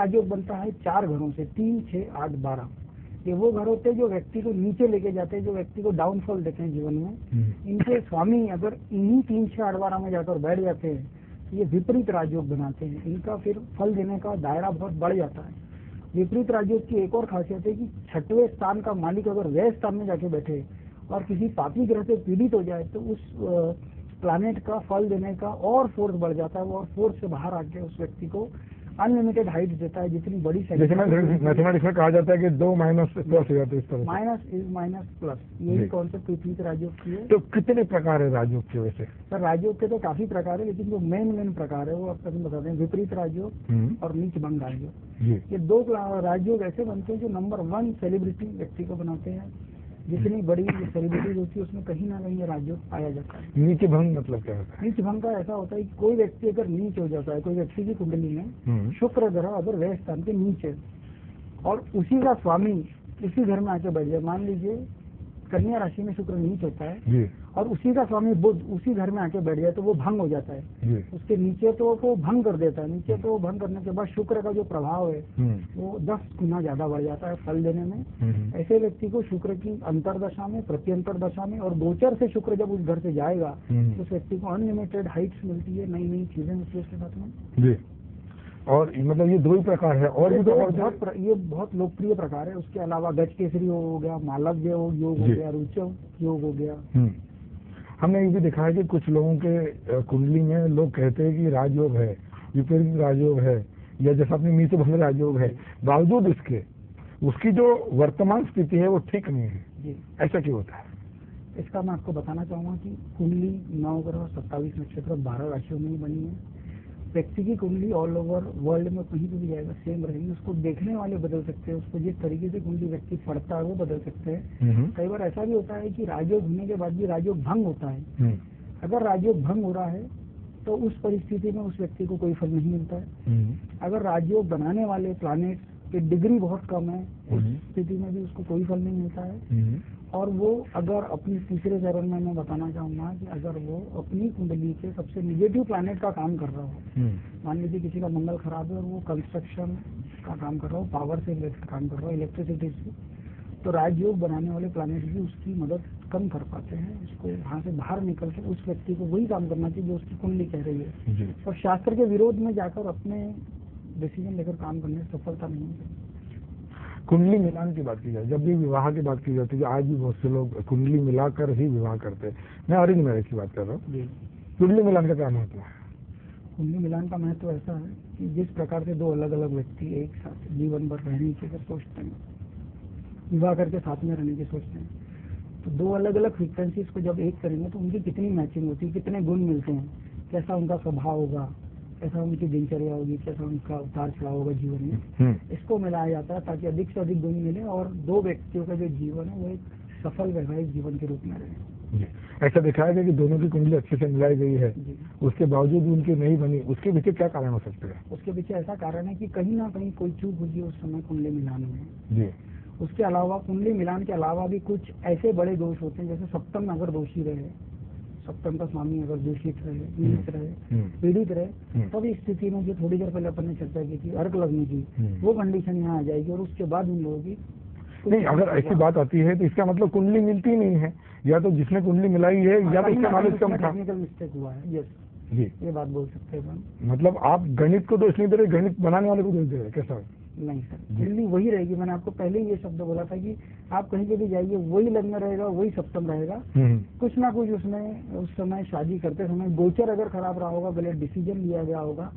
राजयोग बनता है 4 घरों से, 3, 6, 8, 12। ये वो घर होते हैं जो व्यक्ति को नीचे लेके जाते हैं, जो व्यक्ति को डाउनफॉल देते हैं जीवन में। इनके स्वामी अगर इन्हीं 3, 6, 8, 12 में जाकर बैठ जाते हैं तो ये विपरीत राजयोग बनाते हैं। इनका फिर फल देने का दायरा बहुत बढ़ जाता है। विपरीत राजयोग की एक और खासियत है कि 6वें स्थान का मालिक अगर व्यय स्थान में जाके बैठे और किसी पापी ग्रह से पीड़ित हो जाए तो उस प्लैनेट का फल देने का और फोर्स बढ़ जाता है। वो और फोर्स से बाहर आके उस व्यक्ति को अनलिमिटेड हाइट देता है। जितनी बड़ी जैसे मैथमेटिक्स में कहा जाता है कि 2 माइनस प्लस हो जाते हैं, इस तरह माइनस इज माइनस प्लस, यही कॉन्सेप्ट विपरीत राजयोग की है। तो कितने प्रकार है राजयोग के? वैसे सर राजयोग के तो काफी प्रकार है, लेकिन जो मेन प्रकार है वो आप तक बताते हैं, विपरीत राजयोग और नीच भंग राजयोग। ये 2 राजयोग ऐसे बनते हैं जो नंबर 1 सेलिब्रिटी व्यक्ति को बनाते हैं। जितनी बड़ी सेलिब्रिटी होती है उसमें कहीं ना कहीं राजयोग पाया जाता है। नीच भंग मतलब क्या होता है? नीच भंग का ऐसा होता है कि कोई व्यक्ति अगर नीच हो जाता है, कोई व्यक्ति की कुंडली में शुक्र ग्रह अगर व्यय स्थान के नीचे और उसी का स्वामी इसी घर में आके बैठ जाए, मान लीजिए कन्या राशि में शुक्र नीच होता है और उसी का स्वामी बुध उसी घर में आके बैठ जाए तो वो भंग हो जाता है। उसके नीचे तो वो भंग कर देता है। नीचे तो भंग करने के बाद शुक्र का जो प्रभाव है वो 10 गुना ज्यादा बढ़ जाता है फल देने में। ऐसे व्यक्ति को शुक्र की अंतरदशा में, प्रत्यंतर दशा में और गोचर से शुक्र जब उस घर से जाएगा तो उस व्यक्ति को अनलिमिटेड हाइट्स मिलती है, नई नई चीजें मिलती है उसके साथ में। और मतलब ये 2 ही प्रकार है और ये बहुत लोकप्रिय प्रकार है। उसके अलावा गज केसरी हो गया, मालव्य योग हो गया, रुचक योग हो गया। हमने ये भी देखा है कि कुछ लोगों के कुंडली में लोग कहते हैं कि राजयोग है, विपरीत राजयोग है, या जैसा अपने नीचे भंग राजयोग है, बावजूद इसके उसकी जो वर्तमान स्थिति है वो ठीक नहीं है। ऐसा क्यों होता है? इसका मैं आपको बताना चाहूंगा कि कुंडली 9 ग्रह 27 नक्षत्र 12 राशियों में ही बनी है। व्यक्ति की कुंडली ऑल ओवर वर्ल्ड में कहीं भी जाएगा सेम रहेगी। उसको देखने वाले बदल सकते हैं, उसको जिस तरीके से कुंडली व्यक्ति पढ़ता है वो बदल सकते हैं। कई बार ऐसा भी होता है कि राजयोग होने के बाद भी राजयोग भंग होता है। अगर राजयोग भंग हो रहा है तो उस परिस्थिति में उस व्यक्ति को कोई फल नहीं मिलता है। अगर राजयोग बनाने वाले प्लैनेट की डिग्री बहुत कम है उस स्थिति में भी उसको कोई फल नहीं मिलता है। और वो अगर अपनी तीसरे चरण में मैं बताना चाहूंगा कि अगर वो अपनी कुंडली के सबसे निगेटिव प्लैनेट का काम कर रहा हो, मान लीजिए किसी का मंगल खराब है और वो कंस्ट्रक्शन का काम कर रहा हो, पावर से रिलेटेड काम कर रहा हो, इलेक्ट्रिसिटी से, तो राजयोग बनाने वाले प्लैनेट भी उसकी मदद कम कर पाते हैं। उसको वहाँ से बाहर निकल कर उस व्यक्ति को वही काम करना चाहिए जो उसकी कुंडली कह रही है। और शास्त्र के विरोध में जाकर अपने डिसीजन लेकर काम करने से सफलता नहीं मिलती। कुंडली मिलान की बात की जाए, जब भी विवाह की बात की जाती है, आज भी बहुत से लोग कुंडली मिलाकर ही विवाह करते हैं। मैं अरेंज मैरिज की बात कर रहा हूँ। कुंडली मिलान का क्या महत्व है? कुंडली मिलान का महत्व ऐसा है कि जिस प्रकार से 2 अलग अलग व्यक्ति एक साथ जीवन भर रहने की सोचते हैं, विवाह करके साथ में रहने की सोचते हैं, तो 2 अलग अलग फ्रीक्वेंसीज को जब एक करेंगे तो उनकी कितनी मैचिंग होती है, कितने गुण मिलते हैं, कैसा उनका स्वभाव होगा, कैसा उनकी दिनचर्या होगी, कैसा उनका उतार चढ़ाव होगा जीवन में, इसको मिलाया जाता है ताकि अधिक से अधिक गुण मिले और 2 व्यक्तियों का जो जीवन है वो एक सफल वैवाहिक जीवन के रूप में रहे। ऐसा दिखाया गया कि दोनों की कुंडली अच्छे से मिलाई गई है, उसके बावजूद भी उनकी नहीं बनी, उसके पीछे क्या कारण हो सकते हैं? उसके पीछे ऐसा कारण है कि कहीं ना कहीं कोई चूक हुई उस समय कुंडली मिलान में। उसके अलावा कुंडली मिलान के अलावा भी कुछ ऐसे बड़े दोष होते हैं, जैसे सप्तम अगर दोषी रहे, सप्तम का स्वामी अगर दूषित रहे, पीड़ित रहे, पीड़ित रहे, तब इस स्थिति में जो थोड़ी देर पहले अपन ने चर्चा की थी अर्क लगने की, वो कंडीशन यहाँ आ जाएगी और उसके बाद उन लोगों की नहीं। अगर ऐसी बात आती है तो इसका मतलब कुंडली मिलती नहीं है, या तो जिसने कुंडली मिलाई है या तो उसका नॉलेज कम था, टेक्निकल मिस्टेक हुआ है। यस जी, ये बात बोल सकते हैं। मतलब आप गणित को दोष नहीं दे रहे, गणित बनाने वाले को दोष दे रहे, कैसा? नहीं सर, कुंडली वही रहेगी। मैंने आपको पहले ही ये शब्द बोला था कि आप कहीं पे भी जाइए वही लग्न रहेगा, वही सप्तम रहेगा। कुछ ना कुछ उसमें उस समय शादी करते समय गोचर अगर खराब रहा होगा, गलत डिसीजन लिया गया होगा,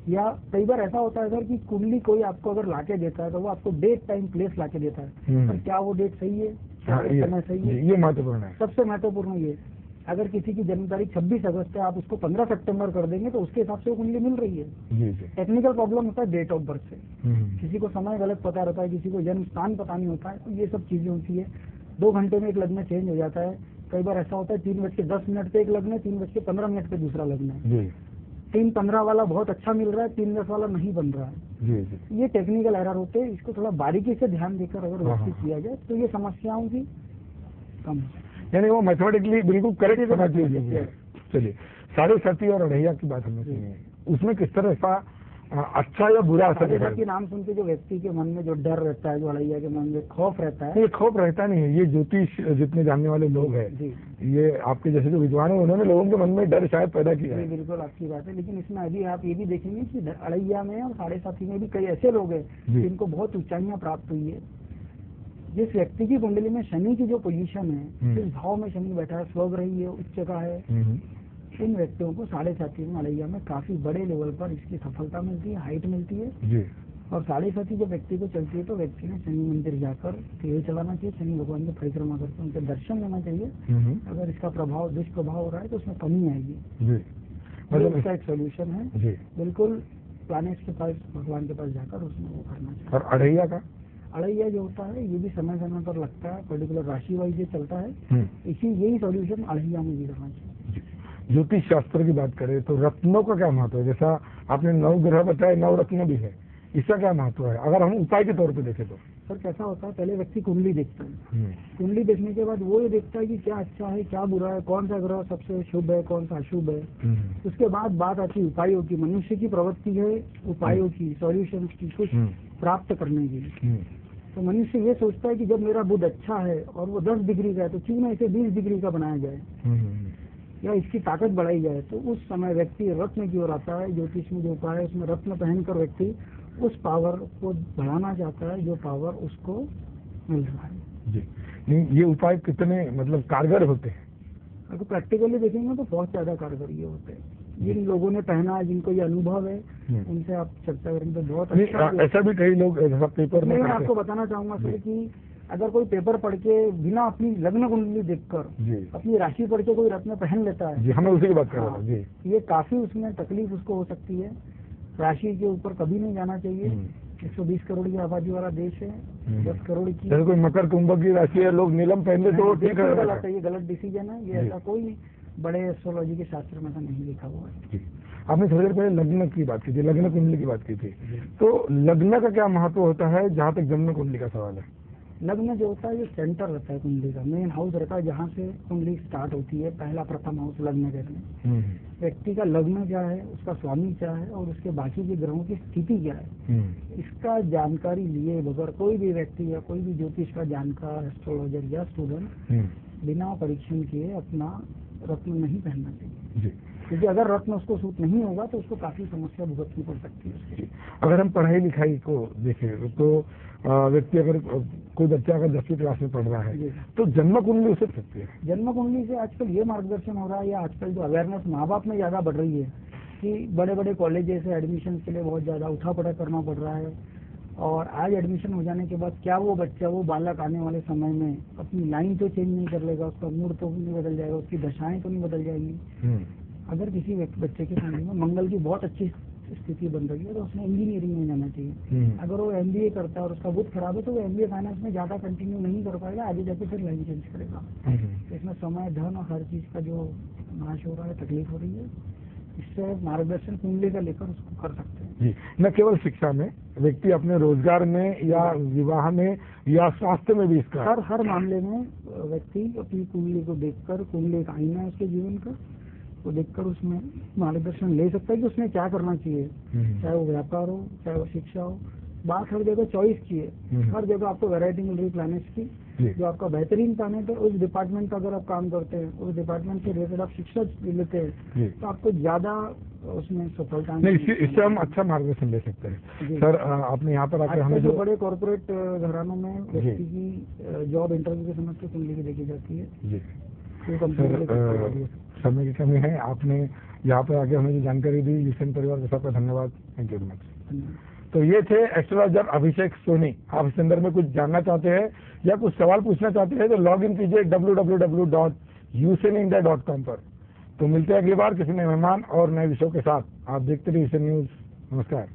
या कई बार ऐसा होता है सर कि कुंडली कोई आपको अगर लाके देता है तो वो आपको डेट टाइम प्लेस लाके देता है, पर क्या वो डेट सही है, क्या समय सही है, ये महत्वपूर्ण है। सबसे महत्वपूर्ण ये, अगर किसी की जन्म तारीख 26 अगस्त है, आप उसको 15 सितंबर कर देंगे तो उसके हिसाब से वो कुंडली मिल रही है। टेक्निकल प्रॉब्लम होता है डेट ऑफ बर्थ से, किसी को समय गलत पता रहता है, किसी को जन्म स्थान पता नहीं होता है, तो ये सब चीजें होती है। 2 घंटे में एक लग्न चेंज हो जाता है। कई बार ऐसा होता है 3:10 पे एक लग्न है, 3:15 पे दूसरा लग्न है। 3:15 वाला बहुत अच्छा मिल रहा है, 3:10 वाला नहीं बन रहा है। ये टेक्निकल एरर होते हैं, इसको थोड़ा बारीकी से ध्यान देकर अगर व्यवस्थित किया जाए तो ये समस्याओं की कम, यानी वो मैथमेटिकली बिल्कुल करेक्ट होना चाहिए। चलिए, साढ़े साथी और अढ़ैया की बात हमने सुनी है, उसमें किस तरह का अच्छा या बुरा असर साढ़े दिखाई साथी नाम सुन के जो व्यक्ति के मन में जो डर रहता है, जो अड़ैया के मन में खौफ रहता है, ये खौफ रहता नहीं है। ये ज्योतिष जितने जानने वाले लोग हैं, जी ये आपके जैसे जो विद्वान है, उन्होंने लोगों के मन में डर शायद पैदा किया जी है। बिल्कुल आपकी बात है। लेकिन इसमें अभी आप ये भी देखेंगे कि अड़ैया में और साढ़े साथी में भी कई ऐसे लोग हैं जी। जिनको बहुत ऊंचाइयां प्राप्त हुई है। जिस व्यक्ति की कुंडली में शनि की जो पोजीशन है, जिस भाव में शनि बैठा है, स्वग्रही है, उच्च का है, इन व्यक्तियों को साढ़े साथी में अड़ैया में काफी बड़े लेवल पर इसकी सफलता मिलती है, हाइट मिलती है। जी। और साढ़े साथी जब व्यक्ति को चलती है तो व्यक्ति ने शनि मंदिर जाकर तेल चलाना चाहिए, शनि भगवान की परिक्रमा करके उनके दर्शन लेना चाहिए। अगर इसका प्रभाव दुष्प्रभाव हो रहा है तो उसमें कमी आएगी। जी। मतलब इसका एक सोल्यूशन है, जी। बिल्कुल प्लानेट्स के पास, भगवान के पास जाकर उसमें वो करना चाहिए। और अड़ैया का अड़ैया जो होता है ये भी समय समय पर लगता है, पर्टिकुलर राशि वाइज ये चलता है। यही सोल्यूशन अड़ैया में भी करना चाहिए। ज्योतिष शास्त्र की बात करें तो रत्नों का क्या महत्व है? जैसा आपने 9 ग्रह बताए, 9 रत्न भी है, इसका क्या महत्व है अगर हम उपाय के तौर पे देखें तो? सर कैसा होता है, पहले व्यक्ति कुंडली देखता है, कुंडली देखने के बाद वो ये देखता है कि क्या अच्छा है, क्या बुरा है, कौन सा ग्रह सबसे शुभ है, कौन सा अशुभ है। उसके बाद बात आती है उपायों की। मनुष्य की प्रवृत्ति है उपायों की, सॉल्यूशन की, कुछ प्राप्त करने की। तो मनुष्य ये सोचता है कि जब मेरा बुध अच्छा है और वो 10 डिग्री का है तो क्यों ना इसे 20 डिग्री का बनाया जाए या इसकी ताकत बढ़ाई जाए। तो उस समय व्यक्ति रत्न की ओर आता है। ज्योतिष में जो उपाय है उसमें रत्न पहनकर व्यक्ति उस पावर को बढ़ाना चाहता है जो पावर उसको मिल रहा है। जी। नहीं, ये उपाय कितने मतलब कारगर होते हैं? अगर प्रैक्टिकली देखेंगे तो बहुत ज्यादा कारगर ये होते हैं। जिन लोगों ने पहना है, जिनको ये अनुभव है, उनसे आप चर्चा करेंगे तो बहुत अच्छा। ऐसा भी कई लोग ऐसा पेपर में मैं आपको बताना चाहूंगा सर कि अगर कोई पेपर पढ़ के बिना अपनी लग्न कुंडली देखकर अपनी राशि पढ़ के कोई रत्न पहन लेता है, जी, हमें उसी की बात कर रहा था। जी, ये काफी उसमें तकलीफ उसको हो सकती है। राशि के ऊपर कभी नहीं जाना चाहिए। 120 करोड़ की आबादी वाला देश है, 10 करोड़ की। जैसे कोई मकर कुंभ की राशि है, लोग नीलम पहनते तो ठीक है, गलत है, ये गलत डिसीजन है। ये ऐसा कोई बड़े एस्ट्रोलॉजी के शास्त्र में ऐसा नहीं लिखा हुआ है। आपने थोड़ी देर पहले लग्न की बात की थी, लग्न कुंडली की बात की थी, तो लग्न का क्या महत्व होता है जहाँ तक जन्म कुंडली का सवाल है? लग्न जो होता है ये सेंटर रहता है कुंडली का, मेन हाउस रहता है जहाँ से कुंडली स्टार्ट होती है। पहला प्रथम हाउस लग्न कहते हैं। व्यक्ति का लग्न क्या है, उसका स्वामी क्या है और उसके बाकी के ग्रहों की स्थिति क्या है, इसका जानकारी लिए बगैर कोई भी व्यक्ति या कोई भी ज्योतिष का जानकार, एस्ट्रोलॉजर या स्टूडेंट बिना परीक्षण किए अपना रत्न नहीं पहनना चाहिए। क्योंकि अगर रत्न उसको सूट नहीं होगा तो उसको काफी समस्या भुगतनी पड़ सकती है उसके। अगर हम पढ़ाई लिखाई को देखें तो व्यक्ति अगर कोई बच्चा अगर 10वीं क्लास में पढ़ रहा है तो जन्म कुंडली उसे सकती है। जन्म कुंडली से आजकल ये मार्गदर्शन हो रहा है या आजकल जो अवेयरनेस माँ बाप में ज्यादा बढ़ रही है कि बड़े बड़े कॉलेजेस से एडमिशन के लिए बहुत ज्यादा उठापड़ा करना पड़ रहा है। और आज एडमिशन हो जाने के बाद क्या वो बच्चा, वो बालक आने वाले समय में अपनी लाइन तो चेंज नहीं कर लेगा, उसका मूड तो नहीं बदल जाएगा, उसकी दशाएं तो नहीं बदल जाएंगी। अगर किसी बच्चे के कुंडली में मंगल की बहुत अच्छी स्थिति बन रही है तो उसने इंजीनियरिंग में जाना चाहिए। अगर वो MBA करता है और उसका बुध खराब है तो वो MBA फाइनेंस में ज्यादा कंटिन्यू नहीं कर पाएगा, आगे जाके फिर लाइन चेंज करेगा। इसमें समय, धन और हर चीज का जो नाश हो रहा है, तकलीफ हो रही है। इससे मार्गदर्शन कुंडली का लेकर उसको कर सकते हैं। जी, न केवल शिक्षा में, व्यक्ति अपने रोजगार में या विवाह में या स्वास्थ्य में भी इसका हर मामले में व्यक्ति अपनी कुंडली को देखकर, कुंडली एक आईना है उसके जीवन का, वो देखकर उसमें मार्गदर्शन ले सकता है कि उसने क्या करना चाहिए। चाहे वो व्यापार हो, चाहे वो शिक्षा हो, बात हर जगह चॉइस की है। हर जगह आपको वैरायटी मिल रही प्लैनेट्स की। जो आपका बेहतरीन प्लैनेट है उस डिपार्टमेंट का अगर आप काम करते हैं, उस डिपार्टमेंट से रिलेटेड आप शिक्षा लेते हैं तो आपको ज्यादा उसमें सफलता नहीं। इससे हम अच्छा मार्गदर्शन ले सकते हैं। सर आपने यहाँ पर आकर हमें जो बड़े कॉर्पोरेट घरानों में व्यक्ति की जॉब इंटरव्यू के समझ के कुंडली की देखी जाती है। समय की कमी है, आपने यहाँ पर आके हमें जो जानकारी दी, यूसेन परिवार का सबका धन्यवाद। Thank you very much. तो ये थे एस्ट्रोलॉजर अभिषेक सोनी। आप इस अंदर में कुछ जानना चाहते हैं या कुछ सवाल पूछना चाहते हैं तो लॉग इन कीजिए www.usenindia.com पर। तो मिलते हैं अगली बार किसी नए मेहमान और नए विषयों के साथ। आप देखते रहिए यूसेन न्यूज। नमस्कार।